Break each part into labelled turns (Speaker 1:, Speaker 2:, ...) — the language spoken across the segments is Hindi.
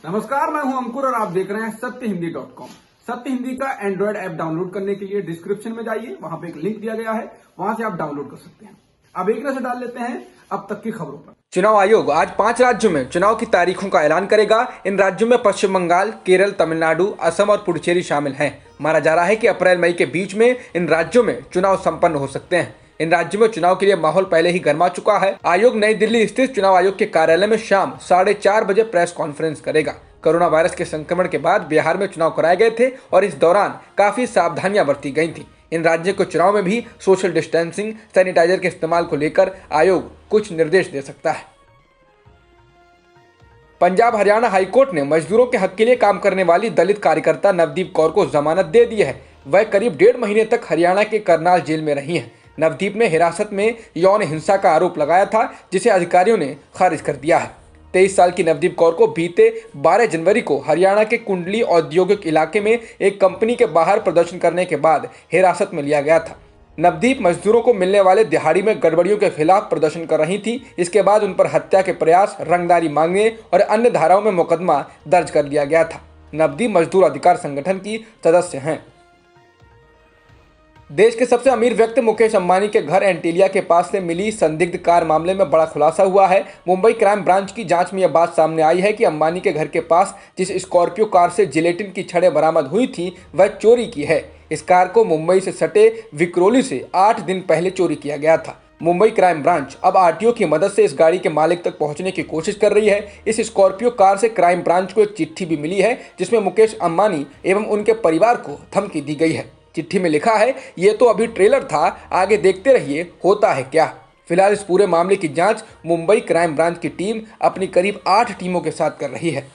Speaker 1: नमस्कार, मैं हूं अंकुर और आप देख रहे हैं सत्यहिंदी.com। सत्य हिंदी का एंड्रॉइड ऐप डाउनलोड करने के लिए डिस्क्रिप्शन में जाइए, वहां पे एक लिंक दिया गया है, वहां से आप डाउनलोड कर सकते हैं। अब एक नजर डाल लेते हैं अब तक की खबरों पर।
Speaker 2: चुनाव आयोग आज 5 राज्यों में चुनाव की तारीखों का ऐलान करेगा। इन राज्यों में पश्चिम बंगाल, केरल, तमिलनाडु, असम और पुडुचेरी शामिल हैं। माना जा रहा है कि अप्रैल मई के बीच में इन राज्यों में चुनाव संपन्न हो सकते हैं। इन राज्यों में चुनाव के लिए माहौल पहले ही गर्मा चुका है। आयोग नई दिल्ली स्थित चुनाव आयोग के कार्यालय में शाम 4:30 बजे प्रेस कॉन्फ्रेंस करेगा। कोरोना वायरस के संक्रमण के बाद बिहार में चुनाव कराए गए थे और इस दौरान काफी सावधानियां बरती गई थी। इन राज्यों के चुनाव में भी सोशल डिस्टेंसिंग, सैनिटाइजर के इस्तेमाल को लेकर आयोग कुछ निर्देश दे सकता है। पंजाब हरियाणा हाईकोर्ट ने मजदूरों के हक के लिए काम करने वाली दलित कार्यकर्ता नवदीप कौर को जमानत दे दी है। वह करीब 1.5 महीने तक हरियाणा के करनाल जेल में रही हैं। नवदीप ने हिरासत में यौन हिंसा का आरोप लगाया था, जिसे अधिकारियों ने खारिज कर दिया है। 23 साल की नवदीप कौर को बीते 12 जनवरी को हरियाणा के कुंडली औद्योगिक इलाके में एक कंपनी के बाहर प्रदर्शन करने के बाद हिरासत में लिया गया था। नवदीप मजदूरों को मिलने वाले दिहाड़ी में गड़बड़ियों के खिलाफ प्रदर्शन कर रही थी। इसके बाद उन पर हत्या के प्रयास, रंगदारी मांगने और अन्य धाराओं में मुकदमा दर्ज कर लिया गया था। नवदीप मजदूर अधिकार संगठन की सदस्य हैं। देश के सबसे अमीर व्यक्ति मुकेश अंबानी के घर एंटीलिया के पास से मिली संदिग्ध कार मामले में बड़ा खुलासा हुआ है। मुंबई क्राइम ब्रांच की जांच में यह बात सामने आई है कि अंबानी के घर के पास जिस स्कॉर्पियो कार से जिलेटिन की छड़ें बरामद हुई थी, वह चोरी की है। इस कार को मुंबई से सटे विक्रोली से 8 दिन पहले चोरी किया गया था। मुंबई क्राइम ब्रांच अब आरटीओ की मदद से इस गाड़ी के मालिक तक पहुंचने की कोशिश कर रही है। इस स्कॉर्पियो कार से क्राइम ब्रांच को एक चिट्ठी भी मिली है, जिसमें मुकेश अंबानी एवं उनके परिवार को धमकी दी गई है। चिट्ठी में लिखा है, ये तो अभी ट्रेलर था, आगे देखते रहिए होता है क्या। फिलहाल इस पूरे मामले की जांच मुंबई क्राइम ब्रांच की टीम अपनी करीब 8 टीमों के साथ कर रही है।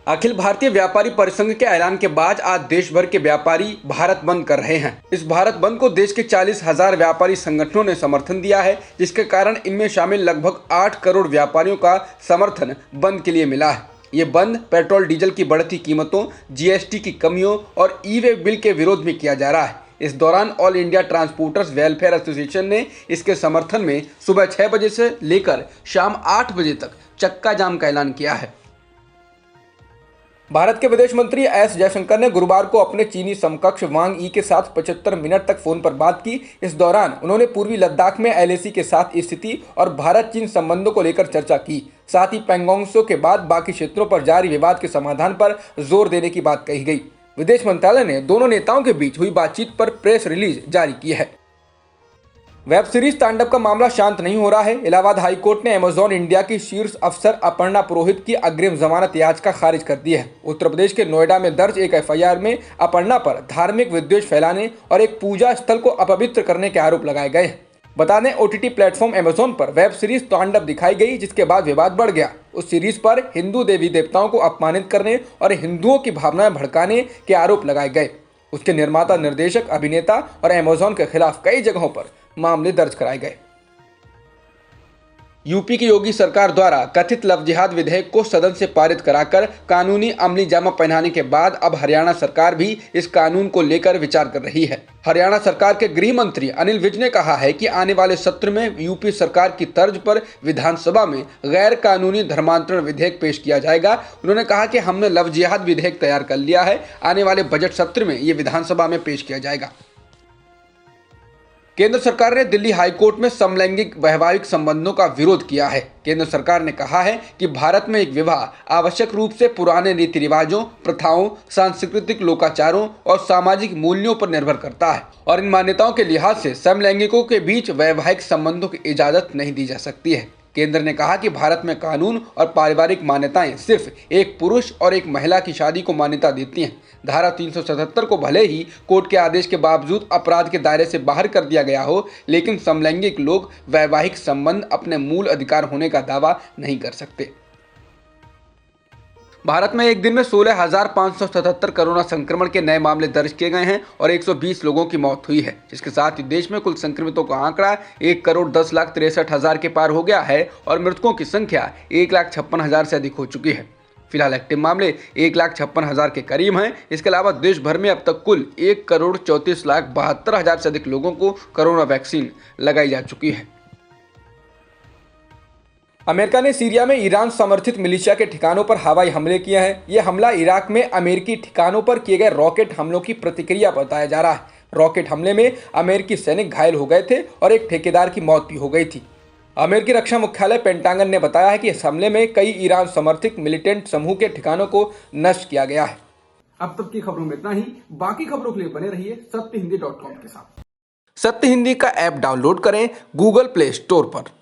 Speaker 2: अखिल भारतीय व्यापारी परिसंघ के ऐलान के बाद आज देश भर के व्यापारी भारत बंद कर रहे हैं। इस भारत बंद को देश के 40,000 व्यापारी संगठनों ने समर्थन दिया है, जिसके कारण इनमें शामिल लगभग 8 करोड़ व्यापारियों का समर्थन बंद के लिए मिला है। ये बंद पेट्रोल डीजल की बढ़ती कीमतों, जीएसटी की कमियों और ई-वे बिल के विरोध में किया जा रहा है। इस दौरान all India transporters welfare association ने इसके समर्थन में सुबह 6 बजे से लेकर शाम 8 बजे तक चक्का जाम का ऐलान किया है। भारत के विदेश मंत्री एस जयशंकर ने गुरुवार को अपने चीनी समकक्ष वांग यी के साथ 75 मिनट तक फोन पर बात की। इस दौरान उन्होंने पूर्वी लद्दाख में एलएसी के साथ स्थिति और भारत चीन संबंधों को लेकर चर्चा की। साथ ही पैंगोंग त्सो के बाद बाकी क्षेत्रों पर जारी विवाद के समाधान पर जोर देने की बात कही गई। विदेश मंत्रालय ने दोनों नेताओं के बीच हुई बातचीत पर प्रेस रिलीज जारी की है। वेब सीरीज तांडव का मामला शांत नहीं हो रहा है। इलाहाबाद हाईकोर्ट ने अमेजॉन इंडिया की शीर्ष अफसर अपर्णा पुरोहित की अग्रिम जमानत याचिका खारिज कर दी है। उत्तर प्रदेश के नोएडा में दर्ज एक एफआईआर में अपर्णा पर धार्मिक विद्वेष फैलाने और एक पूजा स्थल को अपवित्र करने के आरोप लगाए गए हैं। बता दें, ओटीटी प्लेटफॉर्म अमेजॉन पर वेब सीरीज तांडव दिखाई गई, जिसके बाद विवाद बढ़ गया। उस सीरीज पर हिंदू देवी देवताओं को अपमानित करने और हिंदुओं की भावनाएं भड़काने के आरोप लगाए गए। उसके निर्माता, निर्देशक, अभिनेता और अमेजॉन के खिलाफ कई जगहों पर मामले दर्ज कराए गए। यूपी की योगी सरकार द्वारा कथित लव जिहाद विधेयक को सदन से पारित कराकर कानूनी अमली जामा पहनाने के बाद अब हरियाणा सरकार भी इस कानून को लेकर विचार कर रही है। हरियाणा सरकार के गृह मंत्री अनिल विज ने कहा है कि आने वाले सत्र में यूपी सरकार की तर्ज पर विधानसभा में गैर कानूनी धर्मांतरण विधेयक पेश किया जाएगा। उन्होंने कहा कि हमने लव जिहाद विधेयक तैयार कर लिया है, आने वाले बजट सत्र में ये विधानसभा में पेश किया जाएगा। केंद्र सरकार ने दिल्ली हाईकोर्ट में समलैंगिक वैवाहिक संबंधों का विरोध किया है। केंद्र सरकार ने कहा है कि भारत में एक विवाह आवश्यक रूप से पुराने रीति रिवाजों, प्रथाओं, सांस्कृतिक लोकाचारों और सामाजिक मूल्यों पर निर्भर करता है और इन मान्यताओं के लिहाज से समलैंगिकों के बीच वैवाहिक संबंधों की इजाजत नहीं दी जा सकती है। केंद्र ने कहा कि भारत में कानून और पारिवारिक मान्यताएं सिर्फ एक पुरुष और एक महिला की शादी को मान्यता देती हैं। धारा 377 को भले ही कोर्ट के आदेश के बावजूद अपराध के दायरे से बाहर कर दिया गया हो, लेकिन समलैंगिक लोग वैवाहिक संबंध अपने मूल अधिकार होने का दावा नहीं कर सकते। भारत में एक दिन में 16,577 कोरोना संक्रमण के नए मामले दर्ज किए गए हैं और 120 लोगों की मौत हुई है। इसके साथ ही देश में कुल संक्रमितों का आंकड़ा 1,10,63,000 के पार हो गया है और मृतकों की संख्या 1,56,000 से अधिक हो चुकी है। फिलहाल एक्टिव मामले 1,56,000 के करीब हैं। इसके अलावा देश भर में अब तक कुल 1,34,72,000 से अधिक लोगों को कोरोना वैक्सीन लगाई जा चुकी है। अमेरिका ने सीरिया में ईरान समर्थित मिलिशिया के ठिकानों पर हवाई हमले किए हैं। यह हमला इराक में अमेरिकी ठिकानों पर किए गए रॉकेट हमलों की प्रतिक्रिया बताया जा रहा है। रॉकेट हमले में अमेरिकी सैनिक घायल हो गए थे और एक ठेकेदार की मौत भी हो गई थी। अमेरिकी रक्षा मुख्यालय पेंटागन ने बताया है कि इस हमले में कई ईरान समर्थित मिलिटेंट समूह के ठिकानों को नष्ट किया गया है।
Speaker 1: अब तक की खबरों में इतना ही। बाकी खबरों के लिए बने रहिए सत्यहिंदी.com के साथ।
Speaker 2: सत्य हिंदी का ऐप डाउनलोड करें गूगल प्ले स्टोर पर।